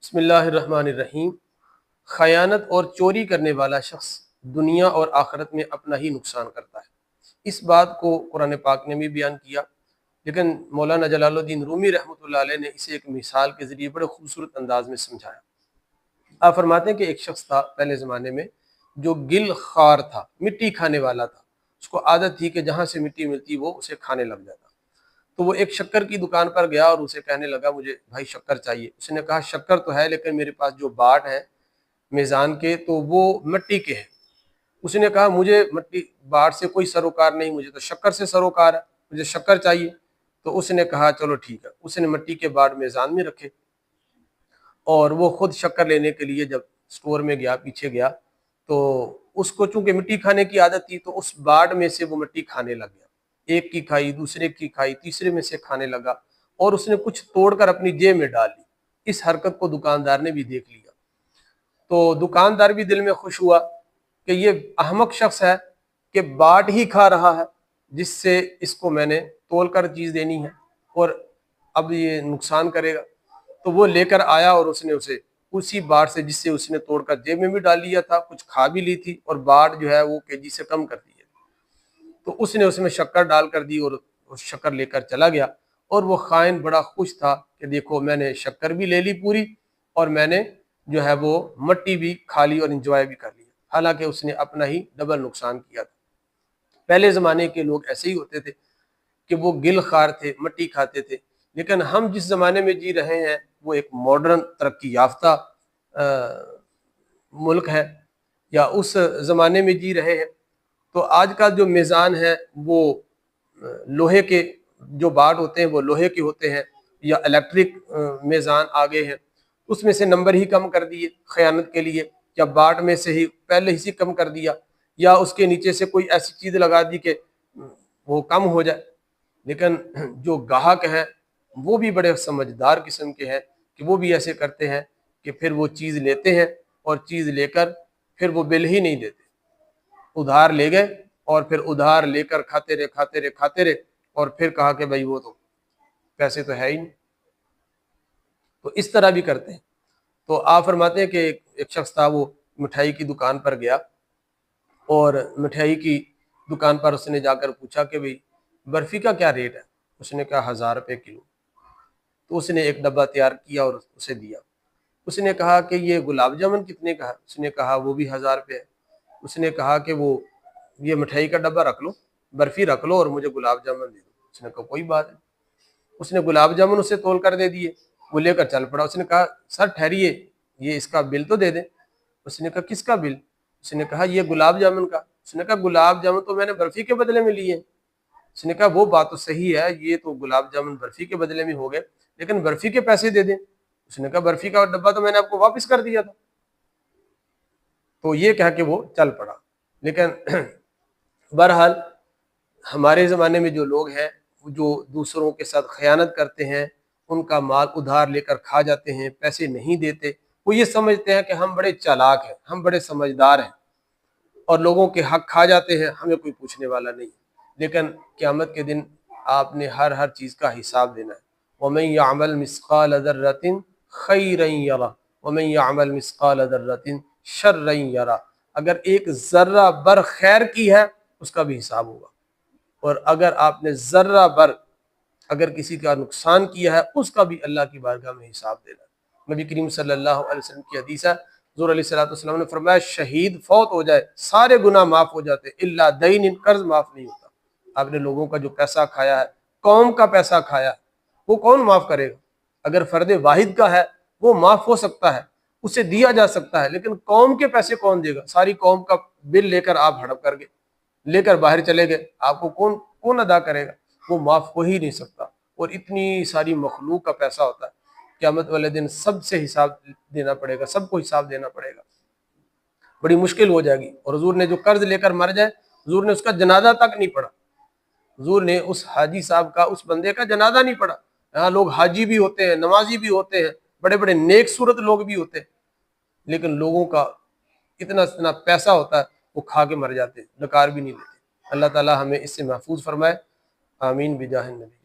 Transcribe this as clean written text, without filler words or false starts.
بسم اللہ الرحمن الرحیم۔ خیانت اور چوری کرنے والا شخص دنیا اور آخرت میں اپنا ہی نقصان کرتا ہے۔ اس بات کو قرآن پاک نے بھی بیان کیا، لیکن مولانا جلال الدین رومی رحمۃ اللہ علیہ نے اسے ایک مثال کے ذریعے بڑے خوبصورت انداز میں سمجھایا۔ آپ فرماتے ہیں کہ ایک شخص تھا پہلے زمانے میں جو گل خوار تھا، مٹی کھانے والا تھا۔ اس کو عادت تھی کہ جہاں سے مٹی ملتی وہ اسے کھانے لگ جاتا۔ تو وہ ایک شکر کی دکان پر گیا اور اسے کہنے لگا مجھے بھائی شکر چاہیے۔ اس نے کہا شکر تو ہے لیکن میرے پاس جو باٹ ہے میزان کے تو وہ مٹی کے ہیں۔ اس نے کہا مجھے مٹی باٹ سے کوئی سروکار نہیں، مجھے تو شکر سے سروکار ہے، مجھے شکر چاہیے۔ تو اس نے کہا چلو ٹھیک ہے۔ اس نے مٹی کے باٹ میزان میں رکھے اور وہ خود شکر لینے کے لیے جب سٹور میں گیا، پیچھے گیا، تو اس کو چونکہ مٹی کھانے کی عادت تھی تو اس باٹ میں سے وہ مٹی کھانے لگ گیا۔ ایک کی کھائی، دوسرے کی کھائی، تیسرے میں سے کھانے لگا اور اس نے کچھ توڑ کر اپنی جیب میں ڈال لی۔ اس حرکت کو دکاندار نے بھی دیکھ لیا تو دکاندار بھی دل میں خوش ہوا کہ یہ احمق شخص ہے کہ باٹ ہی کھا رہا ہے جس سے اس کو میں نے تول کر چیز دینی ہے اور اب یہ نقصان کرے گا۔ تو وہ لے کر آیا اور اس نے اسے اسی باٹ سے جس سے اس نے توڑ کر جیب میں بھی ڈال لیا تھا، کچھ کھا بھی لی تھی اور باٹ جو ہے وہ کیجی سے کم کر دی ہے۔ تو اس نے اس میں شکر ڈال کر دی اور شکر لے کر چلا گیا۔ اور وہ خائن بڑا خوش تھا کہ دیکھو میں نے شکر بھی لے لی پوری اور میں نے جو ہے وہ مٹی بھی کھا لی اور انجوائے بھی کر لی، حالانکہ اس نے اپنا ہی ڈبل نقصان کیا تھا۔ پہلے زمانے کے لوگ ایسے ہی ہوتے تھے کہ وہ گل خوار تھے، مٹی کھاتے تھے، لیکن ہم جس زمانے میں جی رہے ہیں وہ ایک ماڈرن ترقی یافتہ ملک ہے یا اس زمانے میں جی رہے ہیں۔ تو آج کا جو میزان ہے وہ لوہے کے جو باٹ ہوتے ہیں وہ لوہے کے ہوتے ہیں یا الیکٹرک میزان آگے ہیں، اس میں سے نمبر ہی کم کر دیے خیانت کے لیے، یا باٹ میں سے ہی پہلے ہی سے کم کر دیا، یا اس کے نیچے سے کوئی ایسی چیز لگا دی کہ وہ کم ہو جائے۔ لیکن جو گاہک ہیں وہ بھی بڑے سمجھدار قسم کے ہیں کہ وہ بھی ایسے کرتے ہیں کہ پھر وہ چیز لیتے ہیں اور چیز لے کر پھر وہ بل ہی نہیں دیتے، ادھار لے گئے اور پھر ادھار لے کر کھاتے رہے اور پھر کہا کہ بھائی وہ تو پیسے تو ہے ہی نہیں۔ تو اس طرح بھی کرتے ہیں۔ تو آپ فرماتے ہیں کہ ایک شخص تھا، وہ مٹھائی کی دکان پر گیا اور مٹھائی کی دکان پر اس نے جا کر پوچھا کہ بھائی برفی کا کیا ریٹ ہے؟ اس نے کہا 1000 روپے کلو۔ تو اس نے ایک ڈبہ تیار کیا اور اسے دیا۔ اس نے کہا کہ یہ گلاب جامن کتنے کا ہے؟ اس نے کہا وہ بھی 1000 روپے ہے۔ اس نے کہا کہ وہ یہ مٹھائی کا ڈبہ رکھ لو، برفی رکھ لو اور مجھے گلاب جامن دے دو۔ اس نے کہا کوئی بات نہیں۔ اس نے گلاب جامن اسے تول کر دے دیے، وہ لے کر چل پڑا۔ اس نے کہا سر ٹھہریے، یہ اس کا بل تو دے دیں۔ اس نے کہا کس کا بل؟ اس نے کہا یہ گلاب جامن کا۔ اس نے کہا گلاب جامن تو میں نے برفی کے بدلے میں لیے۔ اس نے کہا وہ بات تو صحیح ہے، یہ تو گلاب جامن برفی کے بدلے میں ہو گئے، لیکن برفی کے پیسے دے دیں۔ اس نے کہا برفی کا ڈبہ تو میں نے آپ کو واپس کر دیا تھا۔ تو یہ کہا کہ وہ چل پڑا۔ لیکن بہرحال ہمارے زمانے میں جو لوگ ہیں جو دوسروں کے ساتھ خیانت کرتے ہیں، ان کا مال ادھار لے کر کھا جاتے ہیں، پیسے نہیں دیتے، وہ یہ سمجھتے ہیں کہ ہم بڑے چالاک ہیں، ہم بڑے سمجھدار ہیں اور لوگوں کے حق کھا جاتے ہیں، ہمیں کوئی پوچھنے والا نہیں۔ لیکن قیامت کے دن آپ نے ہر چیز کا حساب دینا ہے۔ وَمَن يَعْمَلْ مِثْقَالَ ذَرَّةٍ خَيْرًا يَرَهُ وَمَن يَعْمَلْ مِثْقَالَ ذَرَّةٍ شَرًّا يَرَهُ۔ اگر ایک ذرہ بر خیر کی ہے اس کا بھی حساب ہوگا، اور اگر آپ نے ذرہ بر اگر کسی کا نقصان کیا ہے اس کا بھی اللہ کی بارگاہ میں حساب دینا۔ نبی کریم صلی اللہ علیہ وسلم کی حدیث ہے، حضور علیہ السلام نے فرمایا شہید فوت ہو جائے سارے گناہ معاف ہو جاتے الا دین، قرض معاف نہیں ہوتا۔ آپ نے لوگوں کا جو پیسہ کھایا ہے، قوم کا پیسہ کھایا ہے، وہ کون معاف کرے گا؟ اگر فرد واحد کا ہے وہ معاف ہو سکتا ہے، اسے دیا جا سکتا ہے، لیکن قوم کے پیسے کون دے گا؟ ساری قوم کا بل لے کر آپ ہڑپ کر گئے، لے کر باہر چلے گئے، آپ کو کون ادا کرے گا؟ وہ معاف ہو ہی نہیں سکتا۔ اور اتنی ساری مخلوق کا پیسہ ہوتا ہے، قیامت والے دن سب سے حساب دینا پڑے گا، سب کو حساب دینا پڑے گا، بڑی مشکل ہو جائے گی۔ اور حضور نے جو قرض لے کر مر جائے، حضور نے اس کا جنازہ تک نہیں پڑھا، حضور نے اس حاجی صاحب کا، اس بندے کا جنازہ نہیں پڑھا۔ یہاں لوگ حاجی بھی ہوتے ہیں، نمازی بھی ہوتے ہیں، بڑے بڑے نیک صورت لوگ بھی ہوتے ہیں، لیکن لوگوں کا اتنا پیسہ ہوتا ہے وہ کھا کے مر جاتے ہیں، ڈکار بھی نہیں لیتے۔ اللہ تعالی ہمیں اس سے محفوظ فرمائے، آمین بجاہ النبی۔